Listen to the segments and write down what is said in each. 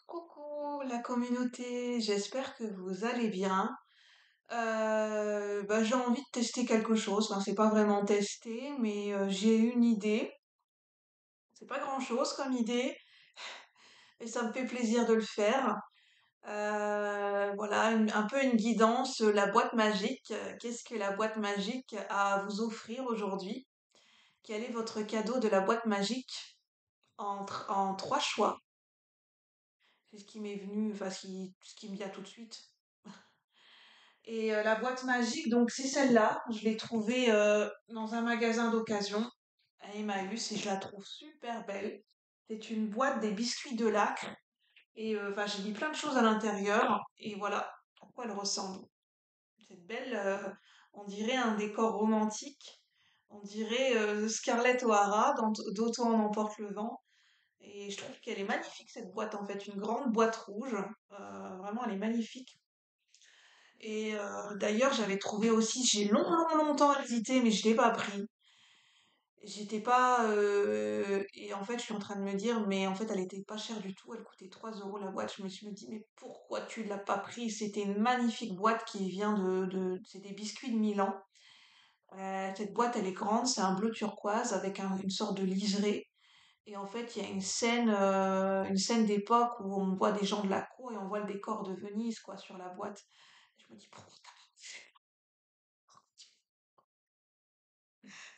Coucou la communauté, j'espère que vous allez bien. J'ai envie de tester quelque chose. Enfin, c'est pas vraiment tester, mais j'ai une idée. C'est pas grand-chose comme idée, et ça me fait plaisir de le faire. Voilà, un peu une guidance, la boîte magique. Qu'est-ce que la boîte magique a à vous offrir aujourd'hui? Quel est votre cadeau de la boîte magique en trois choix? C'est ce qui m'est venu, enfin ce qui me vient tout de suite. Et la boîte magique, donc c'est celle-là. Je l'ai trouvée dans un magasin d'occasion à Emmaüs et je la trouve super belle. C'est une boîte des biscuits de Lacre et enfin j'ai mis plein de choses à l'intérieur et voilà à quoi elle ressemble. Cette belle, on dirait un décor romantique. On dirait Scarlett O'Hara d'Auto en emporte le vent. Et je trouve qu'elle est magnifique cette boîte en fait, une grande boîte rouge. Vraiment elle est magnifique. Et d'ailleurs, j'avais trouvé aussi, j'ai longtemps hésité, mais je l'ai pas pris. J'étais pas. Et en fait, je suis en train de me dire, mais en fait, elle était pas chère du tout, elle coûtait 3 euros la boîte. Je me suis dit, mais pourquoi tu l'as pas pris? C'était une magnifique boîte qui vient c'est des biscuits de Milan. Cette boîte, elle est grande, c'est un bleu turquoise avec une sorte de liseré. Et en fait, il y a une scène d'époque où on voit des gens de la cour et on voit le décor de Venise, quoi, sur la boîte. Je me dis, pourquoi t'as pas fait?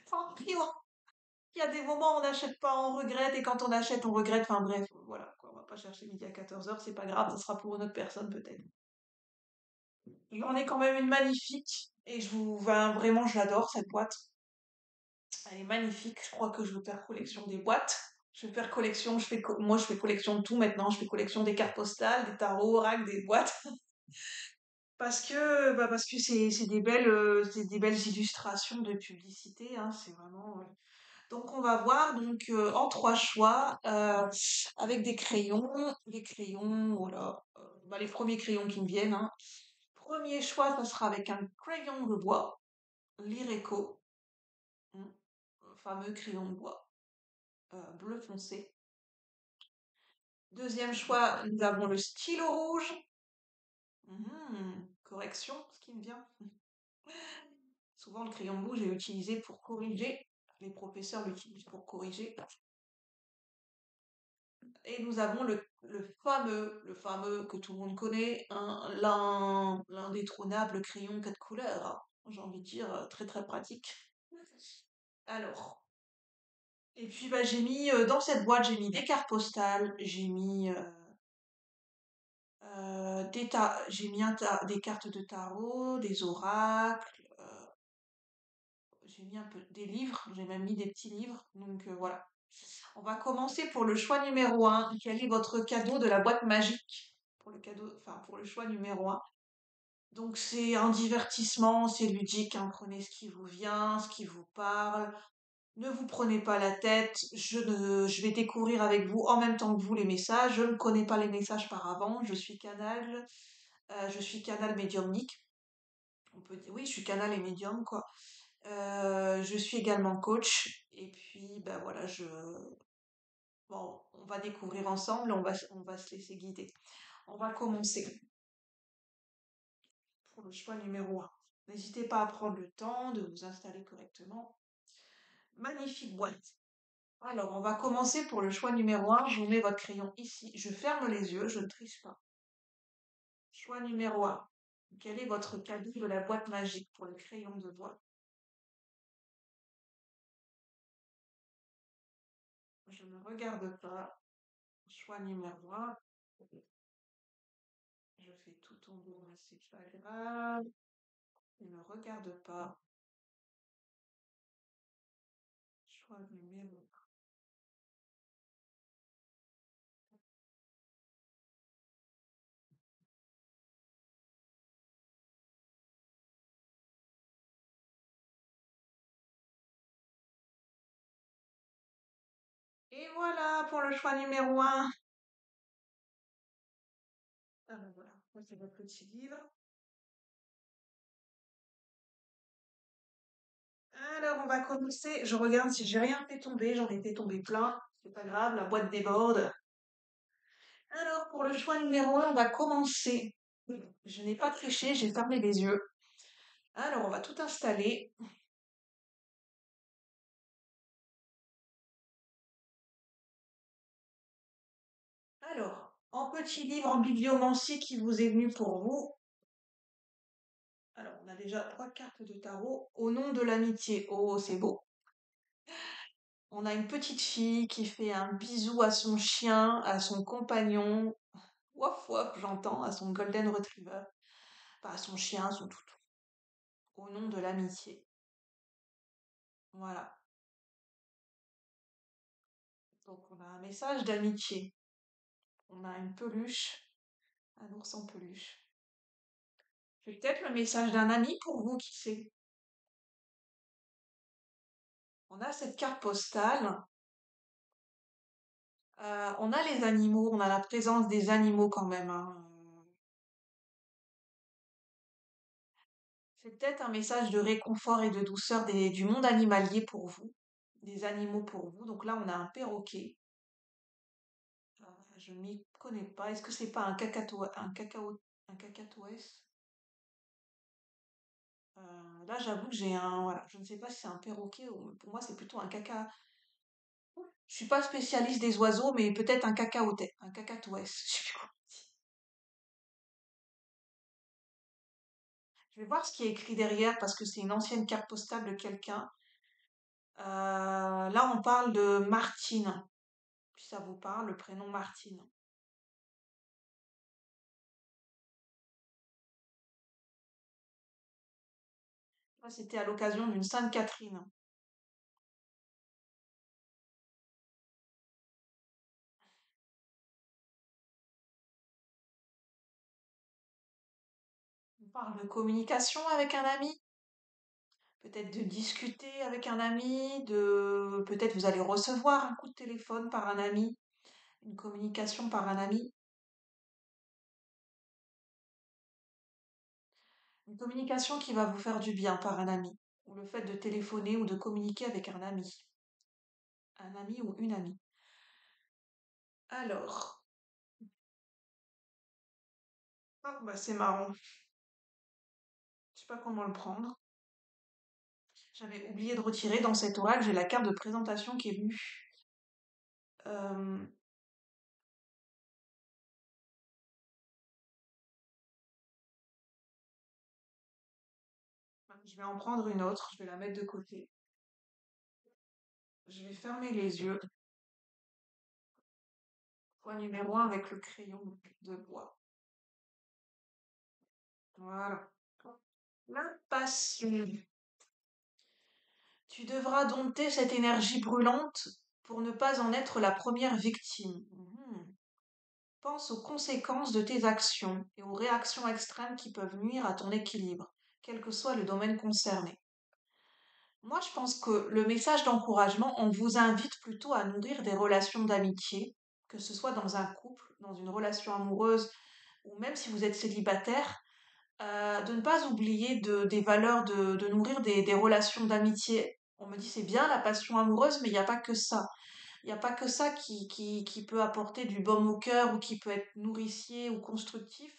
Tant pis, il y a des moments où on n'achète pas, on regrette, et quand on achète, on regrette. Enfin bref, voilà, quoi, on va pas chercher midi à 14 heures, c'est pas grave, ça sera pour une autre personne peut-être. J'en ai quand même une magnifique, et vraiment, je l'adore cette boîte. Elle est magnifique, je crois que je vais faire collection des boîtes. Je vais faire collection, moi je fais collection de tout maintenant, je fais collection des cartes postales, des tarots, oracle, des boîtes. Parce que c'est des belles illustrations de publicité, hein, c'est vraiment. Donc on va voir donc en trois choix avec des crayons, voilà, les premiers crayons qui me viennent, hein. Premier choix, ça sera avec un crayon de bois, l'Ireco, hein, le fameux crayon de bois bleu foncé. Deuxième choix, nous avons le stylo rouge. Correction, ce qui me vient. Souvent, le crayon rouge est utilisé pour corriger. Les professeurs l'utilisent pour corriger. Et nous avons le fameux que tout le monde connaît, hein, l'indétrônable crayon 4 couleurs, hein. J'ai envie de dire très très pratique. Alors, et puis j'ai mis dans cette boîte, j'ai mis des cartes postales, j'ai mis j'ai mis des cartes de tarot, des oracles, j'ai mis un peu des livres, j'ai même mis des petits livres. Donc voilà. On va commencer pour le choix numéro un. Quel est votre cadeau de la boîte magique? Pour le cadeau, enfin pour le choix numéro un. Donc c'est un divertissement, c'est ludique, hein. Prenez ce qui vous vient, ce qui vous parle. Ne vous prenez pas la tête. Je vais découvrir avec vous en même temps que vous les messages. Je ne connais pas les messages par avant. Je suis canal médiumnique. On peut dire, oui, je suis canal et médium, quoi. Je suis également coach. Et puis, voilà, bon, on va découvrir ensemble, on va se laisser guider. On va commencer pour le choix numéro un. N'hésitez pas à prendre le temps de vous installer correctement. Magnifique boîte. Alors, on va commencer pour le choix numéro un. Je vous mets votre crayon ici. Je ferme les yeux, je ne triche pas. Choix numéro un. Quel est votre cadeau de la boîte magique pour le crayon de bois? Je ne regarde pas. Choix numéro un. Je fais tout tomber, mais c'est pas grave. Ne regarde pas. Choix numéro. Et voilà pour le choix numéro un. Ah ben voilà, ça c'est votre petit livre. Alors on va commencer. Je regarde si j'ai rien fait tomber. J'en ai fait tomber plein. C'est pas grave, la boîte déborde. Alors Pour le choix numéro un, on va commencer. Je n'ai pas triché, j'ai fermé les yeux. Alors, on va tout installer. Alors, en petit livre en bibliomancie qui vous est venu pour vous. Alors, on a déjà trois cartes de tarot. Au nom de l'amitié. Oh, c'est beau. On a une petite fille qui fait un bisou à son chien, à son compagnon. Waf waf, j'entends, à son golden retriever. Enfin, à son chien, à son toutou. Au nom de l'amitié. Voilà. Donc, on a un message d'amitié. On a une peluche, un ours en peluche. J'ai peut-être le message d'un ami pour vous, qui sait. On a cette carte postale. On a les animaux, on a la présence des animaux quand même, hein. C'est peut-être un message de réconfort et de douceur du monde animalier pour vous, des animaux pour vous. Donc là, on a un perroquet. Je ne m'y connais pas. Est-ce que c'est pas un cacatoès? Là, j'avoue que j'ai un, voilà, je ne sais pas si c'est un perroquet ou pour moi c'est plutôt un caca. Je suis pas spécialiste des oiseaux, mais peut-être un cacatoès. Je sais plus comment on dit. Je vais voir ce qui est écrit derrière parce que c'est une ancienne carte postale de quelqu'un. Là, on parle de Martine. Si ça vous parle, le prénom Martine. Là, c'était à l'occasion d'une Sainte Catherine. On parle de communication avec un ami, peut-être de discuter avec un ami, de peut-être vous allez recevoir un coup de téléphone par un ami, une communication par un ami, une communication qui va vous faire du bien par un ami, ou le fait de téléphoner ou de communiquer avec un ami ou une amie. Alors, ah, bah c'est marrant, je sais pas comment le prendre. J'avais oublié de retirer dans cet oracle, j'ai la carte de présentation qui est venue. Euh, je vais en prendre une autre, je vais la mettre de côté. Je vais fermer les yeux. Point numéro un avec le crayon de bois. Voilà. L'impassion. Tu devras dompter cette énergie brûlante pour ne pas en être la première victime. Mhm. Pense aux conséquences de tes actions et aux réactions extrêmes qui peuvent nuire à ton équilibre, quel que soit le domaine concerné. Moi, je pense que le message d'encouragement, on vous invite plutôt à nourrir des relations d'amitié, que ce soit dans un couple, dans une relation amoureuse, ou même si vous êtes célibataire, de ne pas oublier des valeurs, de nourrir des relations d'amitié. On me dit c'est bien la passion amoureuse, mais il n'y a pas que ça. Il n'y a pas que ça qui peut apporter du baume au cœur ou qui peut être nourricier ou constructif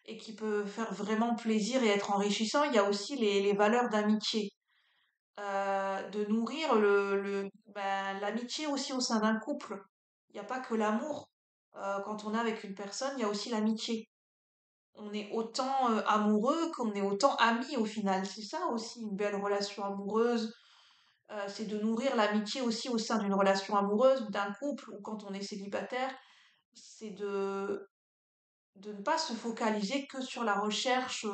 et qui peut faire vraiment plaisir et être enrichissant. Il y a aussi les valeurs d'amitié. De nourrir l'amitié aussi au sein d'un couple. Il n'y a pas que l'amour. Quand on est avec une personne, il y a aussi l'amitié. On est autant amoureux qu'on est autant amis au final. C'est ça aussi une belle relation amoureuse. C'est de nourrir l'amitié aussi au sein d'une relation amoureuse ou d'un couple ou quand on est célibataire. C'est de ne pas se focaliser que sur la recherche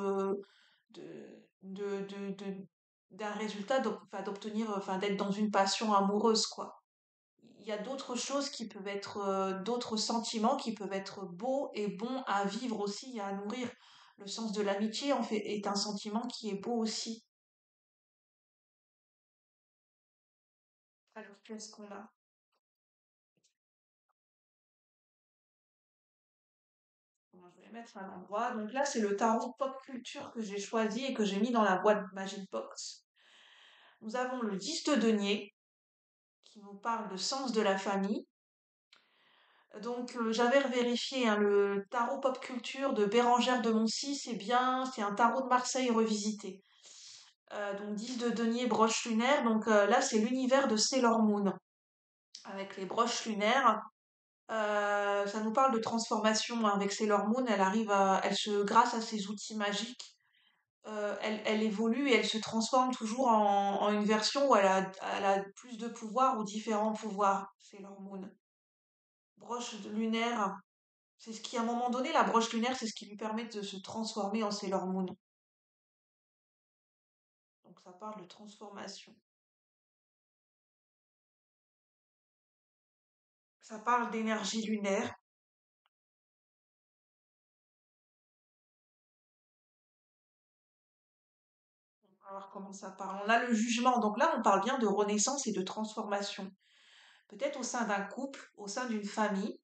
de, d'un résultat, enfin, d'obtenir, enfin, d'être dans une passion amoureuse, quoi. Il y a d'autres choses qui peuvent être, d'autres sentiments qui peuvent être beaux et bons à vivre aussi et à nourrir. Le sens de l'amitié, en fait, est un sentiment qui est beau aussi. Alors, qu'est-ce qu'on a? Bon, je vais mettre à l'endroit. Donc là, c'est le tarot pop culture que j'ai choisi et que j'ai mis dans la boîte Magic Box. Nous avons le 10 de denier qui nous parle de sens de la famille. J'avais vérifié, hein, le tarot pop culture de Bérengère de Moncy, c'est un tarot de Marseille revisité. Donc 10 de denier, broche lunaire. Là, c'est l'univers de Sailor Moon avec les broches lunaires. Ça nous parle de transformation, hein. Avec Sailor Moon, grâce à ses outils magiques, elle évolue et elle se transforme toujours en une version où elle a plus de pouvoirs ou différents pouvoirs. Sailor Moon. Lunaire. C'est ce qui, à un moment donné, la broche lunaire, c'est ce qui lui permet de se transformer en Sailor Moon. Donc ça parle de transformation. Ça parle d'énergie lunaire. On va voir comment ça parle. On a le jugement. Donc là, on parle bien de renaissance et de transformation. Peut-être au sein d'un couple, au sein d'une famille.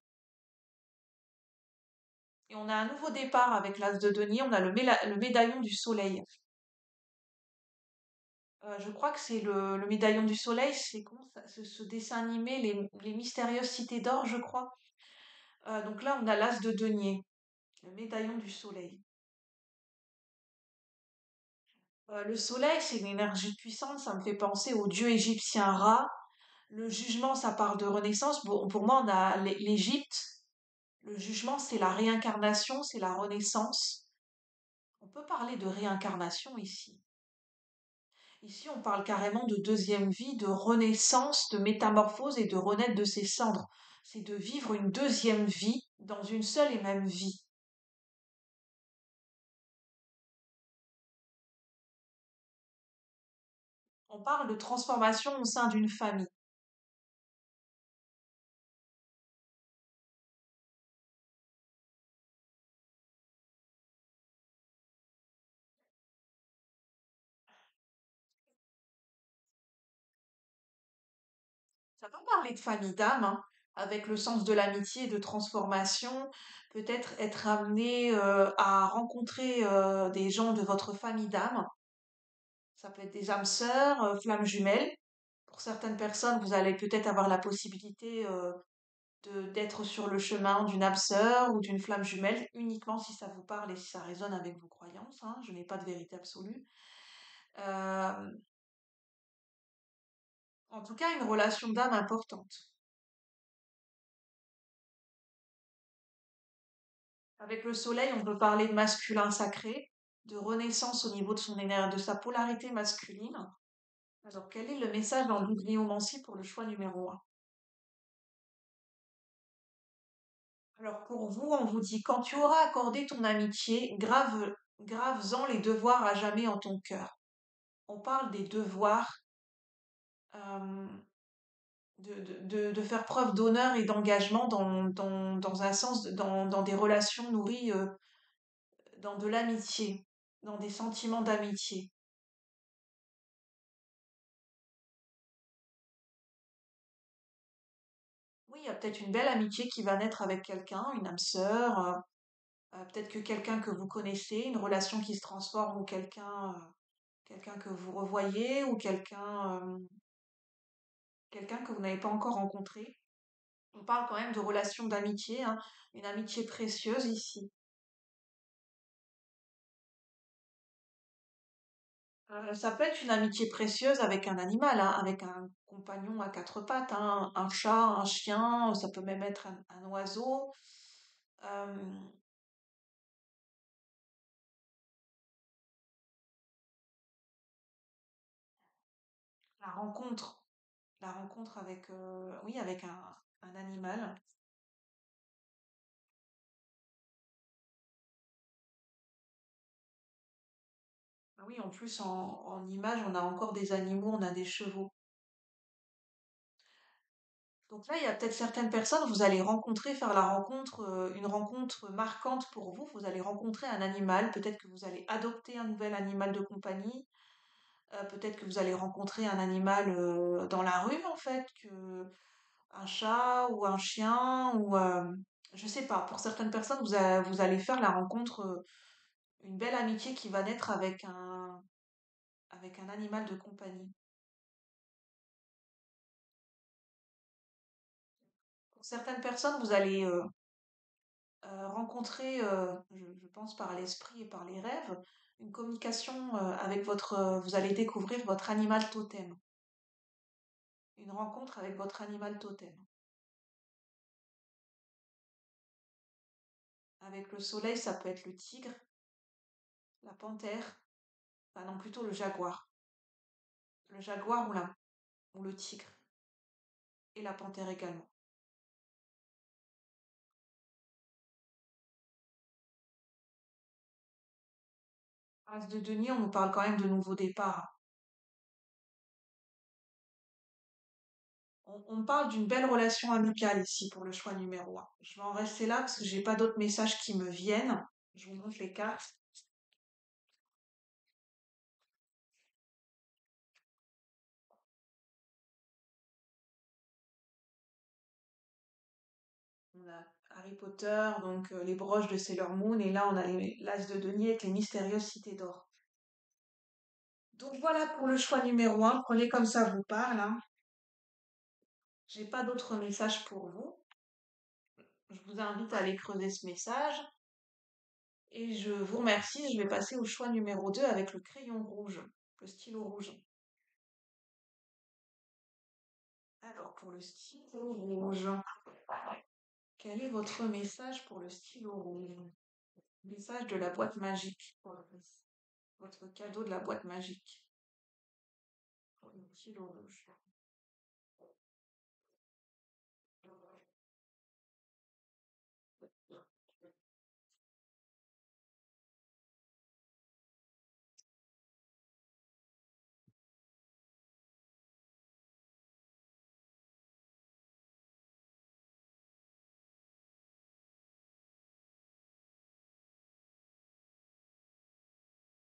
Et on a un nouveau départ avec l'as de denier. On a le médaillon du soleil. Je crois que c'est le médaillon du soleil. C'est comment ça, ce dessin animé, les mystérieuses cités d'or, je crois. Donc là, on a l'as de denier, le médaillon du soleil. Le soleil, c'est une énergie puissante, ça me fait penser au dieu égyptien Ra. Le jugement, ça parle de renaissance. Bon, pour moi, on a l'Égypte. Le jugement, c'est la réincarnation, c'est la renaissance. On peut parler de réincarnation ici. Ici, on parle carrément de deuxième vie, de renaissance, de métamorphose et de renaître de ses cendres. C'est de vivre une deuxième vie dans une seule et même vie. On parle de transformation au sein d'une famille. Ça peut parler de famille d'âme, hein, avec le sens de l'amitié et de transformation, peut-être être amené à rencontrer des gens de votre famille d'âme. Ça peut être des âmes sœurs, flammes jumelles. Pour certaines personnes, vous allez peut-être avoir la possibilité d'être sur le chemin d'une âme sœur ou d'une flamme jumelle, uniquement si ça vous parle et si ça résonne avec vos croyances, hein. Je n'ai pas de vérité absolue. Euh, En tout cas, une relation d'âme importante. Avec le soleil, on peut parler de masculin sacré, de renaissance au niveau de son énergie, de sa polarité masculine. Alors, quel est le message dans le bibliomancie pour le choix numéro un? Alors, pour vous, on vous dit, quand tu auras accordé ton amitié, graves-en les devoirs à jamais en ton cœur. On parle des devoirs, euh, de faire preuve d'honneur et d'engagement dans un sens, dans des relations nourries, dans de l'amitié, dans des sentiments d'amitié. Oui, il y a peut-être une belle amitié qui va naître avec quelqu'un, une âme sœur, peut-être que quelqu'un que vous connaissez, une relation qui se transforme ou quelqu'un que vous revoyez ou quelqu'un que vous n'avez pas encore rencontré. On parle quand même de relation d'amitié, hein, une amitié précieuse ici. Ça peut être une amitié précieuse avec un animal, hein, avec un compagnon à quatre pattes, hein, un chat, un chien, ça peut même être un oiseau. Euh, la rencontre, la rencontre avec, oui, avec un animal. Ah oui, en plus, en image, on a encore des animaux, on a des chevaux. Donc là, il y a peut-être certaines personnes, vous allez rencontrer, faire la rencontre, une rencontre marquante pour vous. Vous allez rencontrer un animal, peut-être que vous allez adopter un nouvel animal de compagnie, peut-être que vous allez rencontrer un animal dans la rue, en fait, un chat ou un chien, ou je sais pas. Pour certaines personnes, vous allez faire la rencontre, une belle amitié qui va naître avec un animal de compagnie. Pour certaines personnes, vous allez rencontrer, je pense par l'esprit et par les rêves, une communication avec vous allez découvrir votre animal totem, une rencontre avec votre animal totem. Avec le soleil, ça peut être le tigre, la panthère, enfin non, plutôt le jaguar ou le tigre, et la panthère également. As de denier, on nous parle quand même de nouveaux départs. On parle d'une belle relation amicale ici pour le choix numéro un. Je vais en rester là parce que j'ai pas d'autres messages qui me viennent. Je vous montre les cartes. On a Harry Potter, donc les broches de Sailor Moon, et là on a l'As de denier avec les mystérieuses cités d'or. Donc voilà pour le choix numéro un. Prenez comme ça vous parle, hein. J'ai pas d'autres messages pour vous. Je vous invite à aller creuser ce message. Et je vous remercie. Je vais passer au choix numéro 2 avec le crayon rouge, le stylo rouge. Alors, pour le stylo rouge, quel est votre message pour le stylo rouge? Message de la boîte magique. Votre cadeau de la boîte magique. Pour le stylo rouge.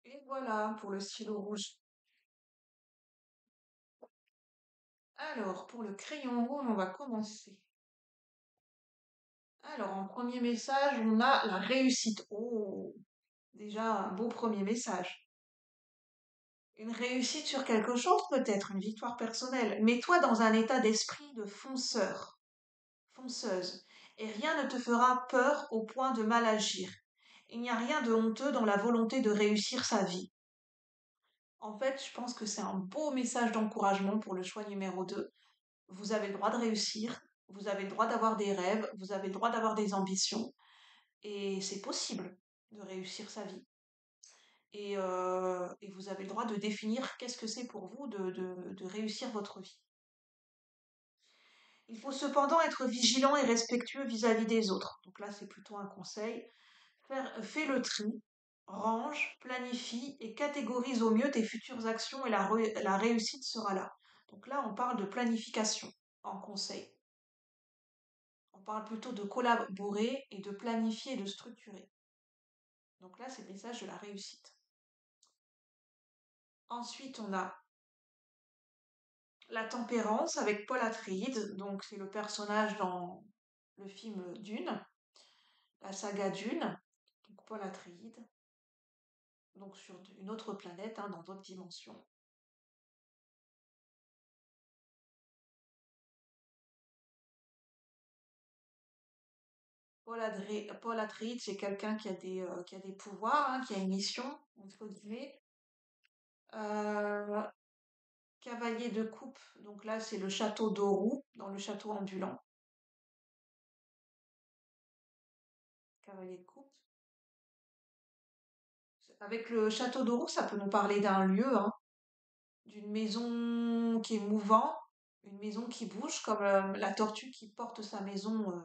Et voilà pour le stylo rouge. Alors, pour le crayon rouge, on va commencer. Alors, en premier message, on a la réussite. Oh, déjà un beau premier message. Une réussite sur quelque chose, peut-être, une victoire personnelle. Mets-toi dans un état d'esprit de fonceur, fonceuse, et rien ne te fera peur au point de mal agir. Il n'y a rien de honteux dans la volonté de réussir sa vie. En fait, je pense que c'est un beau message d'encouragement pour le choix numéro 2. Vous avez le droit de réussir, vous avez le droit d'avoir des rêves, vous avez le droit d'avoir des ambitions, et c'est possible de réussir sa vie. Et vous avez le droit de définir qu'est-ce que c'est pour vous de réussir votre vie. Il faut cependant être vigilant et respectueux vis-à-vis des autres. Donc là, c'est plutôt un conseil. Fais le tri, range, planifie et catégorise au mieux tes futures actions et la réussite sera là. Donc là, on parle de planification en conseil. On parle plutôt de collaborer et de planifier et de structurer. Donc là, c'est le message de la réussite. Ensuite, on a la tempérance avec Paul Atreides, donc c'est le personnage dans le film Dune, la saga Dune, donc Paul Atreides, donc sur une autre planète, hein, dans d'autres dimensions. Paul Atreides, c'est quelqu'un qui a des pouvoirs, hein, qui a une mission, entre guillemets. Euh, Cavalier de coupe, donc là c'est le château d'Orou, dans le château ambulant. Cavalier de coupe. Avec le château d'Orou, ça peut nous parler d'un lieu, hein, d'une maison qui est mouvant, une maison qui bouge, comme la tortue qui porte sa maison,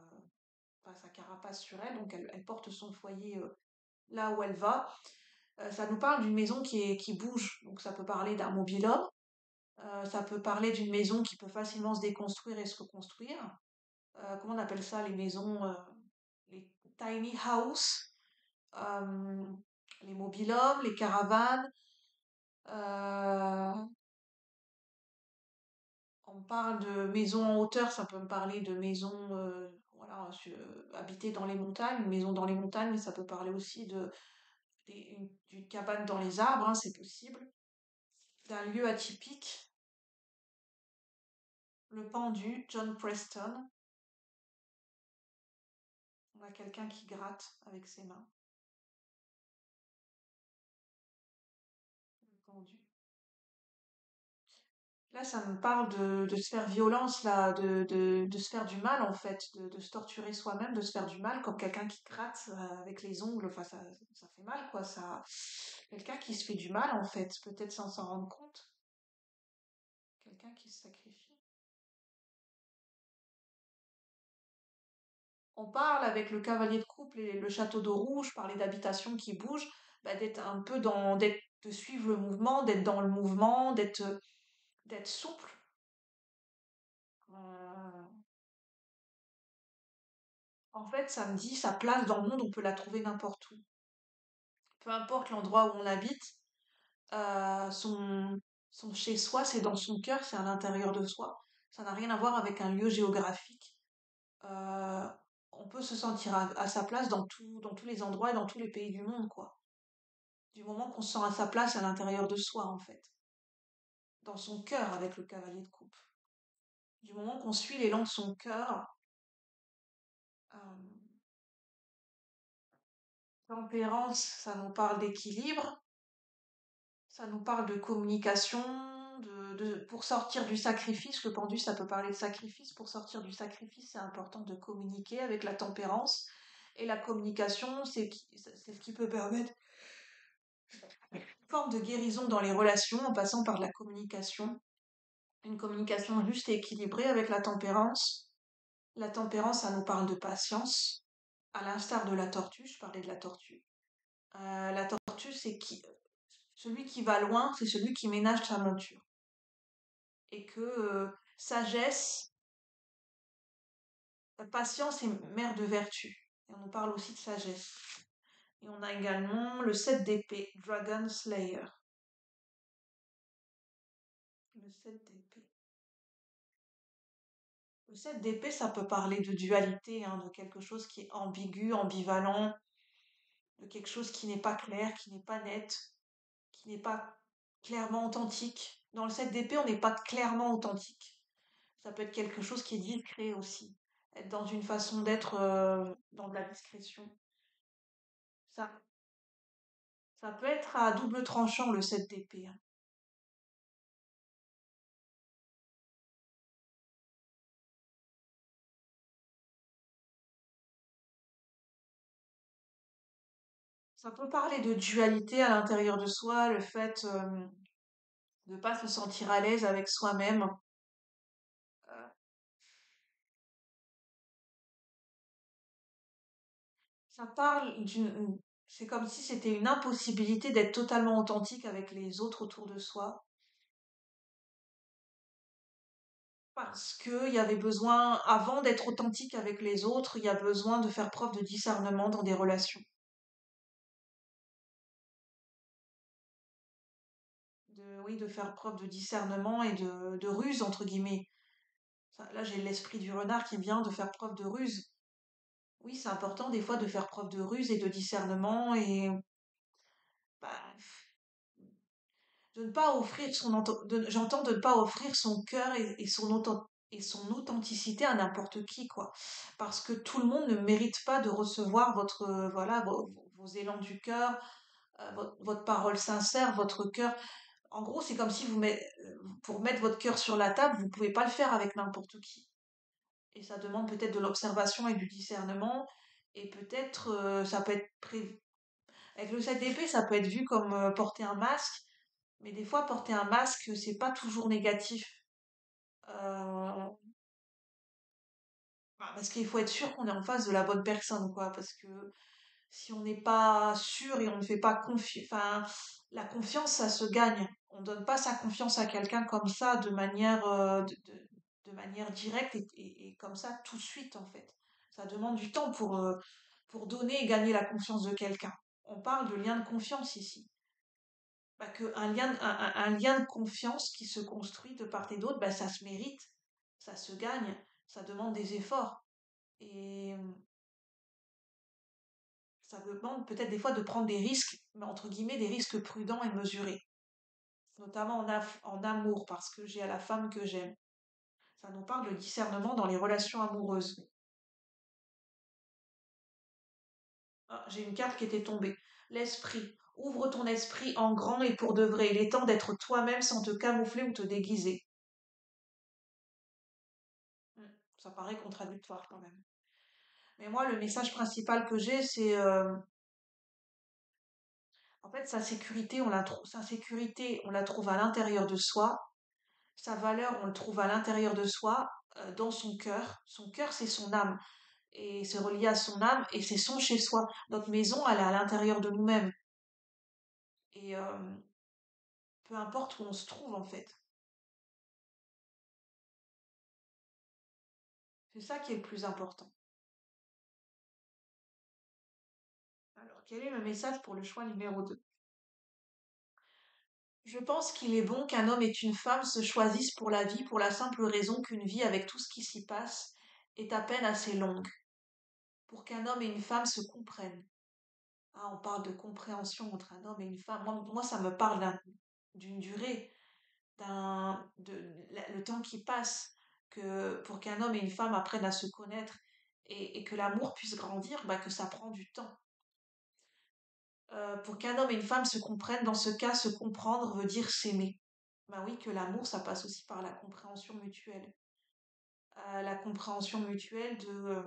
enfin, sa carapace sur elle, donc elle porte son foyer là où elle va. Ça nous parle d'une maison qui bouge, donc ça peut parler d'un mobil-homme, ça peut parler d'une maison qui peut facilement se déconstruire et se reconstruire. Comment on appelle ça, les maisons, les tiny house, euh, les mobil-hommes, les caravanes. euh, On parle de maisons en hauteur, ça peut me parler de maisons voilà, habitées dans les montagnes, une maison dans les montagnes, mais ça peut parler aussi d'une cabane dans les arbres, hein, c'est possible. D'un lieu atypique, le pendu, John Preston. On a quelqu'un qui gratte avec ses mains. Tendu. Là, ça me parle de se faire violence, là, de se faire du mal, en fait, de se torturer soi-même, de se faire du mal, comme quelqu'un qui gratte avec les ongles. Enfin, ça fait mal, quoi. Ça, quelqu'un qui se fait du mal, en fait, peut-être sans s'en rendre compte. Quelqu'un qui se sacrifie. On parle avec le cavalier de couple et le château d'eau rouge, parler d'habitation qui bouge, bah, d'être un peu de suivre le mouvement, d'être dans le mouvement, d'être souple. Euh, En fait, ça me dit sa place dans le monde, on peut la trouver n'importe où. Peu importe l'endroit où on habite, son chez-soi, c'est dans son cœur, c'est à l'intérieur de soi. Ça n'a rien à voir avec un lieu géographique. Euh, on peut se sentir à sa place dans tous les endroits et dans tous les pays du monde, quoi. Du moment qu'on se sent à sa place à l'intérieur de soi, en fait. Dans son cœur avec le cavalier de coupe. Du moment qu'on suit l'élan de son cœur, euh, tempérance, ça nous parle d'équilibre, ça nous parle de communication, pour sortir du sacrifice. Le pendu, ça peut parler de sacrifice. Pour sortir du sacrifice, c'est important de communiquer avec la tempérance. Et la communication, c'est ce qui peut permettre une forme de guérison dans les relations en passant par la communication. Une communication juste et équilibrée avec la tempérance. La tempérance, ça nous parle de patience, à l'instar de la tortue. Je parlais de la tortue. La tortue, celui qui va loin, c'est celui qui ménage sa monture. Et que sagesse, patience est mère de vertu. Et on nous parle aussi de sagesse. Et on a également le 7 d'épée, Dragon Slayer. Le 7 d'épée. Le 7 d'épée, ça peut parler de dualité, hein, de quelque chose qui est ambigu, ambivalent, de quelque chose qui n'est pas clair, qui n'est pas net, qui n'est pas clairement authentique. Dans le 7 d'épée, on n'est pas clairement authentique. Ça peut être quelque chose qui est discret aussi. Être dans une façon d'être dans de la discrétion. Ça, ça peut être à double tranchant le 7 d'épée, hein. Ça peut parler de dualité à l'intérieur de soi, le fait de ne pas se sentir à l'aise avec soi-même. Euh, Ça parle c'est comme si c'était une impossibilité d'être totalement authentique avec les autres autour de soi. Parce qu'il y avait besoin, avant d'être authentique avec les autres, il y a besoin de faire preuve de discernement dans des relations. Oui, de faire preuve de discernement et de ruse, entre guillemets. Là, j'ai l'esprit du renard qui vient de faire preuve de ruse. Oui, c'est important des fois de faire preuve de ruse et de discernement et bah, de ne pas offrir j'entends de ne pas offrir son cœur et son authenticité à n'importe qui, quoi. Parce que tout le monde ne mérite pas de recevoir voilà, vos élans du cœur, votre parole sincère, votre cœur. En gros, c'est comme si pour mettre votre cœur sur la table, vous pouvez pas le faire avec n'importe qui. Et ça demande peut-être de l'observation et du discernement. Et peut-être, ça peut être avec le 7 d'épée, ça peut être vu comme porter un masque. Mais des fois, porter un masque, c'est pas toujours négatif. Euh, Parce qu'il faut être sûr qu'on est en face de la bonne personne, quoi. Parce que si on n'est pas sûr et on ne fait pas confiance, enfin, la confiance, ça se gagne. On donne pas sa confiance à quelqu'un comme ça, de manière directe et comme ça, tout de suite, en fait. Ça demande du temps pour donner et gagner la confiance de quelqu'un. On parle de lien de confiance ici. Bah, que un lien de confiance qui se construit de part et d'autre, bah, ça se mérite, ça se gagne, ça demande des efforts. Et ça demande peut-être des fois de prendre des risques, mais entre guillemets, des risques prudents et mesurés, notamment en amour, parce que j'ai à la femme que j'aime. Ça nous parle de discernement dans les relations amoureuses. Ah, j'ai une carte qui était tombée. L'esprit. Ouvre ton esprit en grand et pour de vrai. Il est temps d'être toi-même sans te camoufler ou te déguiser. Hmm, ça paraît contradictoire quand même. Mais moi, le message principal que j'ai, c'est en fait sa sécurité, sa sécurité, on la trouve à l'intérieur de soi. Sa valeur, on le trouve à l'intérieur de soi, dans son cœur. Son cœur, c'est son âme. Et c'est relié à son âme et c'est son chez soi. Notre maison, elle est à l'intérieur de nous-mêmes. Et peu importe où on se trouve, en fait. C'est ça qui est le plus important. Alors, quel est le message pour le choix numéro 2? Je pense qu'il est bon qu'un homme et une femme se choisissent pour la vie pour la simple raison qu'une vie avec tout ce qui s'y passe est à peine assez longue pour qu'un homme et une femme se comprennent. Ah, on parle de compréhension entre un homme et une femme. Moi, ça me parle d'une durée, le temps qui passe, que pour qu'un homme et une femme apprennent à se connaître et que l'amour puisse grandir, bah, que ça prend du temps. Pour qu'un homme et une femme se comprennent, dans ce cas, se comprendre veut dire s'aimer. Bah oui, que l'amour, ça passe aussi par la compréhension mutuelle. La compréhension mutuelle de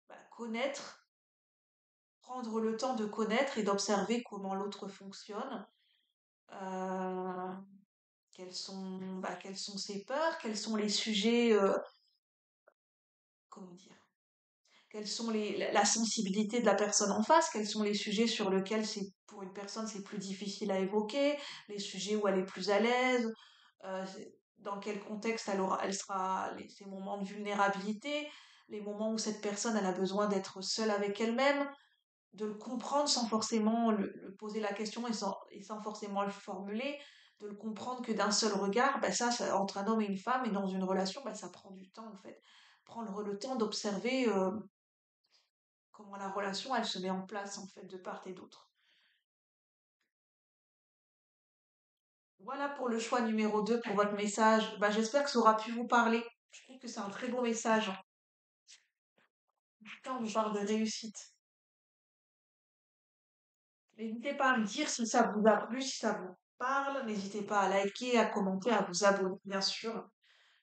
bah, connaître, prendre le temps de connaître et d'observer comment l'autre fonctionne. Euh, quelles sont ses peurs, quels sont les sujets, comment dire, quelles sont la sensibilité de la personne en face, quels sont les sujets sur lesquels pour une personne c'est plus difficile à évoquer, les sujets où elle est plus à l'aise, dans quel contexte elle sera, ces moments de vulnérabilité, les moments où cette personne elle a besoin d'être seule avec elle-même, de le comprendre sans forcément le poser la question et sans forcément le formuler, de le comprendre que d'un seul regard, bah entre un homme et une femme et dans une relation, bah, ça prend du temps en fait. Prendre le temps d'observer comment la relation elle se met en place en fait de part et d'autre. Voilà pour le choix numéro 2 pour votre message. Bah, j'espère que ça aura pu vous parler. Je trouve que c'est un très beau message. Putain, on nous parle de réussite. N'hésitez pas à me dire si ça vous a plu, si ça vous parle. N'hésitez pas à liker, à commenter, à vous abonner, bien sûr.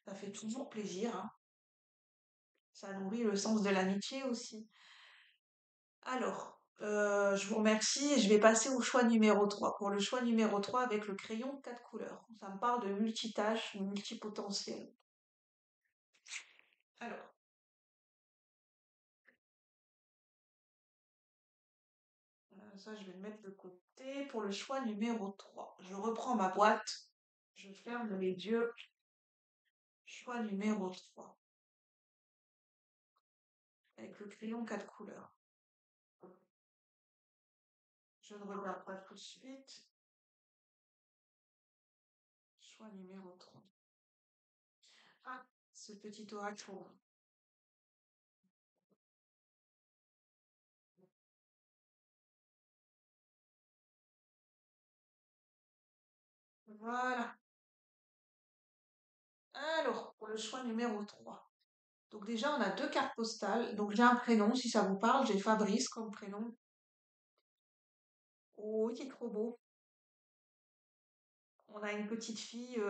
Ça fait toujours plaisir, hein. Ça nourrit le sens de l'amitié aussi. Alors, je vous remercie et je vais passer au choix numéro 3. Pour le choix numéro 3 avec le crayon 4 couleurs. Ça me parle de multitâche, multipotentiel. Alors, ça, je vais le mettre de côté. Pour le choix numéro 3, je reprends ma boîte. Je ferme les yeux. Choix numéro 3 avec le crayon 4 couleurs. Je ne regarde pas tout de suite. Choix numéro 3. Ah, ce petit oracle. Voilà. Alors, pour le choix numéro 3. Donc déjà, on a deux cartes postales. Donc j'ai un prénom, si ça vous parle. J'ai Fabrice comme prénom. Oh, il est trop beau. On a une petite fille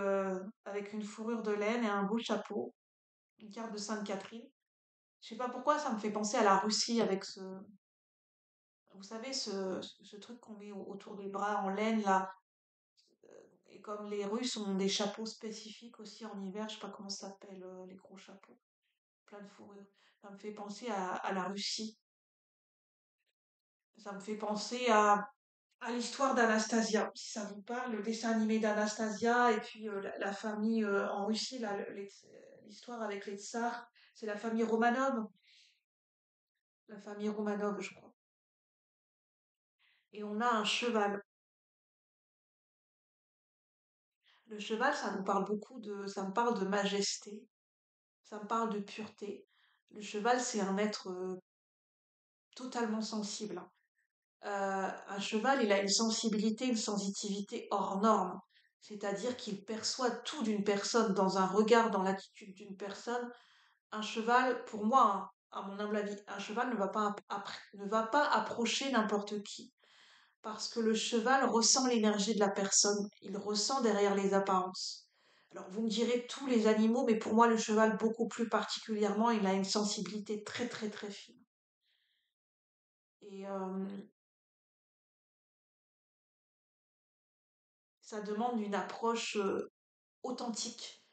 avec une fourrure de laine et un beau chapeau. Une carte de Sainte-Catherine. Je sais pas pourquoi, ça me fait penser à la Russie avec vous savez, ce truc qu'on met autour des bras en laine là. Et comme les Russes ont des chapeaux spécifiques aussi en hiver, je sais pas comment ça s'appelle, les gros chapeaux, plein de fourrure. Ça me fait penser à la Russie. Ça me fait penser à l'histoire d'Anastasia, si ça vous parle, le dessin animé d'Anastasia et puis la famille en Russie, là, l'histoire avec les tsars, c'est la famille Romanov, je crois. Et on a un cheval. Le cheval, ça nous parle ça me parle de majesté, ça me parle de pureté. Le cheval, c'est un être totalement sensible, hein. Un cheval, il a une sensibilité, une sensitivité hors norme. C'est-à-dire qu'il perçoit tout d'une personne, dans un regard, dans l'attitude d'une personne. Un cheval, pour moi, à mon humble avis. Un cheval ne va pas approcher n'importe qui. Parce que le cheval ressent l'énergie de la personne. Il ressent derrière les apparences. Alors, vous me direz tous les animaux, mais pour moi, le cheval, beaucoup plus particulièrement, il a une sensibilité très, très, très fine. Et ça demande une approche authentique,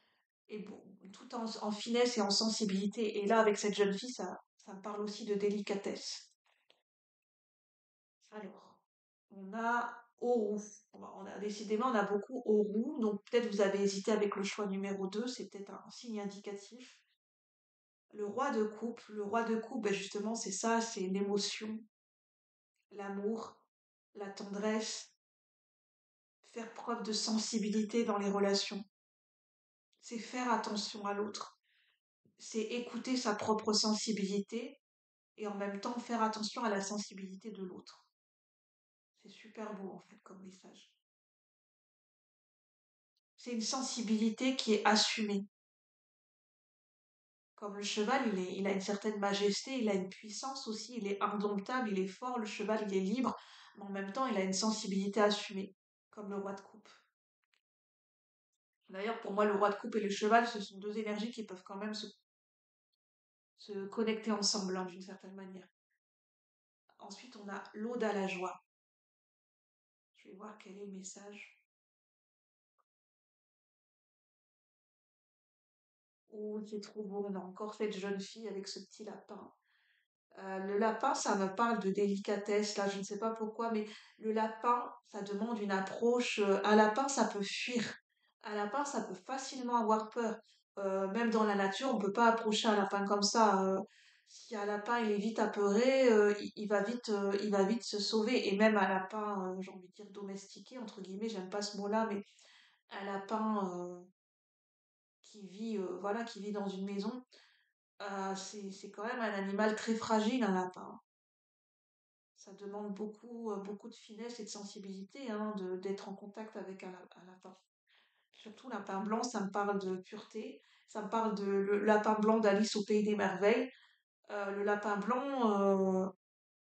et tout en finesse et en sensibilité. Et là, avec cette jeune fille, ça me parle aussi de délicatesse. Alors, on a Aurou. Décidément, on a beaucoup Aurou, donc peut-être vous avez hésité avec le choix numéro 2, c'est peut-être un signe indicatif. Le roi de coupe, ben justement, c'est ça, c'est l'émotion, l'amour, la tendresse, faire preuve de sensibilité dans les relations. C'est faire attention à l'autre, c'est écouter sa propre sensibilité et en même temps faire attention à la sensibilité de l'autre. C'est super beau en fait comme message. C'est une sensibilité qui est assumée. Comme le cheval, il a une certaine majesté, il a une puissance aussi, il est indomptable, il est fort, le cheval, il est libre, mais en même temps, il a une sensibilité assumée, comme le roi de coupe. D'ailleurs, pour moi, le roi de coupe et le cheval, ce sont deux énergies qui peuvent quand même se connecter ensemble, hein, d'une certaine manière. Ensuite, on a l'Aude à la joie. Je vais voir quel est le message. Oh, c'est trop beau, on a encore cette jeune fille avec ce petit lapin. Le lapin, ça me parle de délicatesse, là, je ne sais pas pourquoi, mais le lapin, ça demande une approche. Un lapin, ça peut fuir. Un lapin, ça peut facilement avoir peur. Même dans la nature, on ne peut pas approcher un lapin comme ça. Si un lapin, il est vite apeuré, il va vite se sauver. Et même un lapin, j'ai envie de dire domestiqué, entre guillemets, j'aime pas ce mot-là, mais un lapin voilà, qui vit dans une maison, c'est quand même un animal très fragile, un lapin. Ça demande beaucoup de finesse et de sensibilité, hein, d'être en contact avec un lapin. Surtout lapin blanc, ça me parle de pureté. Ça me parle de le lapin blanc d'Alice au pays des merveilles. Le lapin blanc,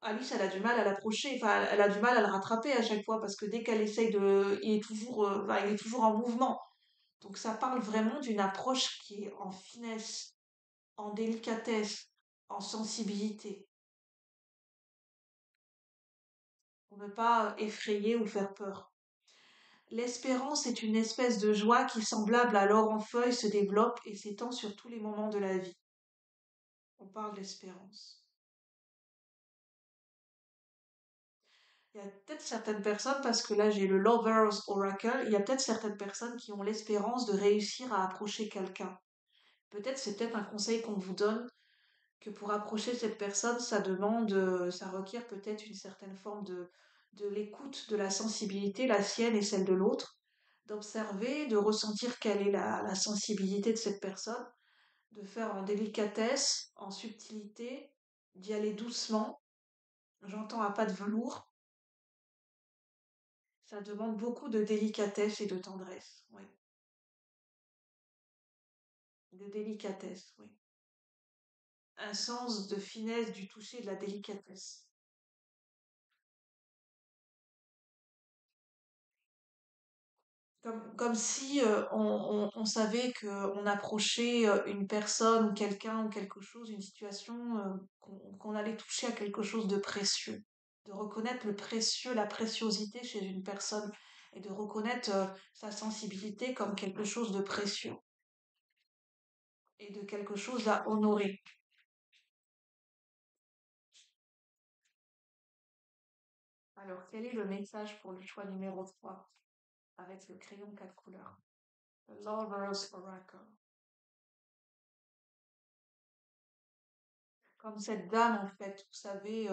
Alice, elle a du mal à l'approcher. Enfin, elle a du mal à le rattraper à chaque fois parce que dès qu'elle essaye il est toujours en mouvement. Donc ça parle vraiment d'une approche qui est en finesse, en délicatesse, en sensibilité, pour ne pas effrayer ou faire peur. L'espérance est une espèce de joie qui, semblable à l'or en feuille, se développe et s'étend sur tous les moments de la vie. On parle d'espérance. Il y a peut-être certaines personnes, parce que là j'ai le Lover's Oracle, il y a peut-être certaines personnes qui ont l'espérance de réussir à approcher quelqu'un. C'est peut-être un conseil qu'on vous donne, que pour approcher cette personne, ça requiert peut-être une certaine forme de l'écoute, de la sensibilité, la sienne et celle de l'autre, d'observer, de ressentir quelle est la sensibilité de cette personne, de faire en délicatesse, en subtilité, d'y aller doucement. J'entends à pas de velours. Ça demande beaucoup de délicatesse et de tendresse, oui. De délicatesse, oui. Un sens de finesse du toucher, de la délicatesse. Comme si on savait qu'on approchait une personne ou quelqu'un ou quelque chose, une situation, qu'on allait toucher à quelque chose de précieux. De reconnaître le précieux, la préciosité chez une personne et de reconnaître sa sensibilité comme quelque chose de précieux et de quelque chose à honorer. Alors, quel est le message pour le choix numéro 3 avec le crayon 4 couleurs? The Lover's Oracle. Comme cette dame, en fait, vous savez,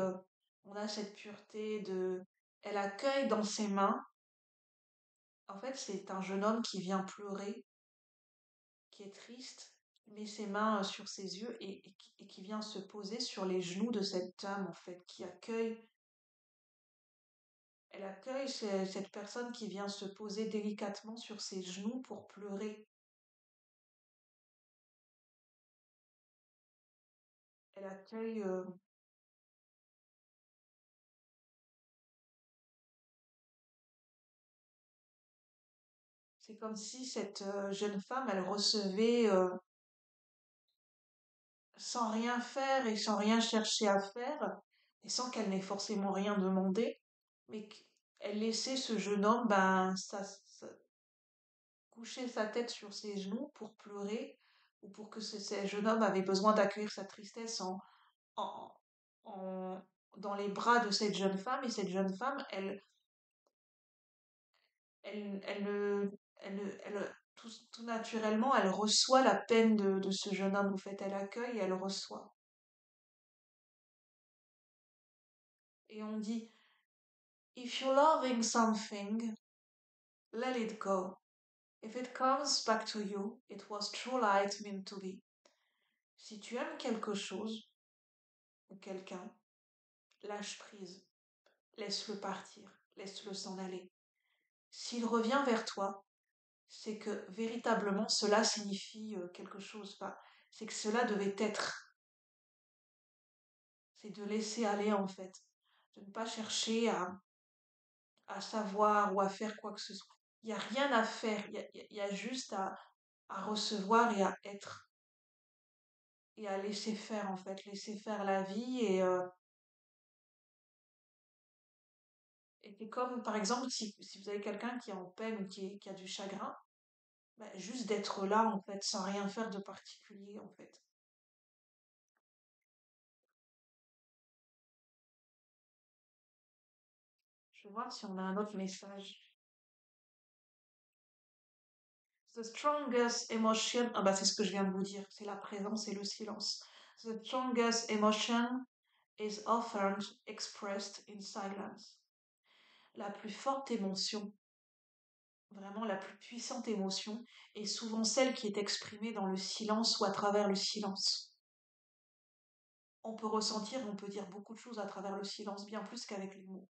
on a cette pureté de... Elle accueille dans ses mains, en fait, c'est un jeune homme qui vient pleurer, qui est triste, met ses mains sur ses yeux et qui vient se poser sur les genoux de cette dame, en fait, elle accueille cette personne qui vient se poser délicatement sur ses genoux pour pleurer. Elle accueille, c'est comme si cette jeune femme, elle recevait sans rien faire et sans rien chercher à faire, et sans qu'elle n'ait forcément rien demandé, mais qu'elle laissait ce jeune homme, ben, coucher sa tête sur ses genoux pour pleurer, ou pour que ce jeune homme avait besoin d'accueillir sa tristesse en, en- dans les bras de cette jeune femme, et cette jeune femme, elle, ne- tout naturellement, elle reçoit la peine de ce jeune homme, en fait, elle accueille et elle reçoit. Et on dit, if you're loving something, let it go. If it comes back to you, it was true light meant to be. Si tu aimes quelque chose ou quelqu'un, lâche prise, laisse-le partir, laisse-le s'en aller. S'il revient vers toi, c'est que véritablement cela signifie quelque chose. Enfin, c'est que cela devait être. C'est de laisser aller en fait, de ne pas chercher à savoir ou à faire quoi que ce soit. Il n'y a rien à faire, il y a juste à recevoir et à être et à laisser faire en fait, laisser faire la vie et c'est comme par exemple si vous avez quelqu'un qui est en peine ou qui a du chagrin, bah, juste d'être là en fait, sans rien faire de particulier en fait. Je vais voir si on a un autre message. The strongest emotion, ah bah c'est ce que je viens de vous dire, c'est la présence et le silence. The strongest emotion is often expressed in silence. La plus forte émotion, vraiment la plus puissante émotion, est souvent celle qui est exprimée dans le silence ou à travers le silence. On peut ressentir, on peut dire beaucoup de choses à travers le silence, bien plus qu'avec les mots.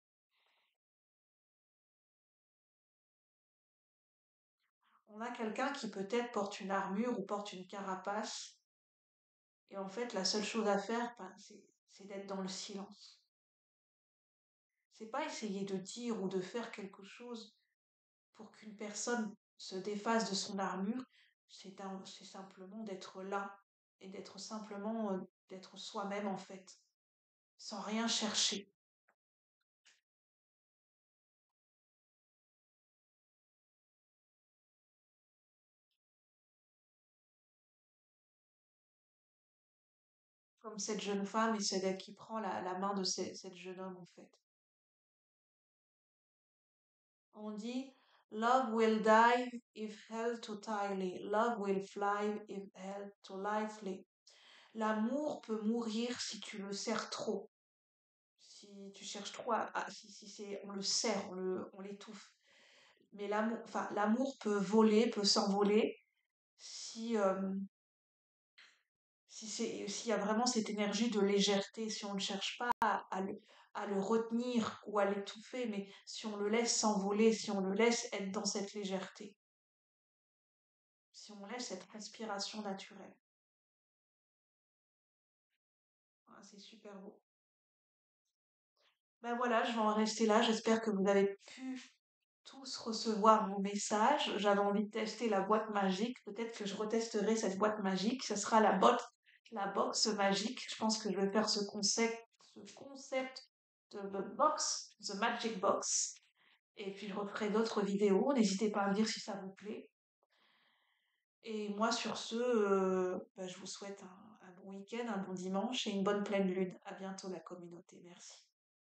On a quelqu'un qui peut-être porte une armure ou porte une carapace, et en fait la seule chose à faire, ben, c'est d'être dans le silence. C'est pas essayer de dire ou de faire quelque chose pour qu'une personne se défasse de son armure, c'est simplement d'être là et d'être simplement d'être soi-même en fait, sans rien chercher. Comme cette jeune femme et celle qui prend la main de cette jeune homme en fait. On dit Love will die if held too tightly, love will fly if held too lightly. L'amour peut mourir si tu le serres trop. Si tu cherches trop si c'est, on le serre, on l'étouffe. Mais l'amour peut voler, peut s'envoler si, s'il y a vraiment cette énergie de légèreté, si on ne cherche pas à le retenir ou à l'étouffer, mais si on le laisse s'envoler, si on le laisse être dans cette légèreté, si on laisse cette respiration naturelle. Ah, c'est super beau. Ben voilà, je vais en rester là. J'espère que vous avez pu tous recevoir mon message. J'avais envie de tester la boîte magique. Peut-être que je retesterai cette boîte magique. Ce sera la box magique. Je pense que je vais faire ce concept de the magic box. Et puis je referai d'autres vidéos. N'hésitez pas à me dire si ça vous plaît. Et moi, sur ce, ben, je vous souhaite un bon week-end, un bon dimanche et une bonne pleine lune. À bientôt, la communauté. Merci.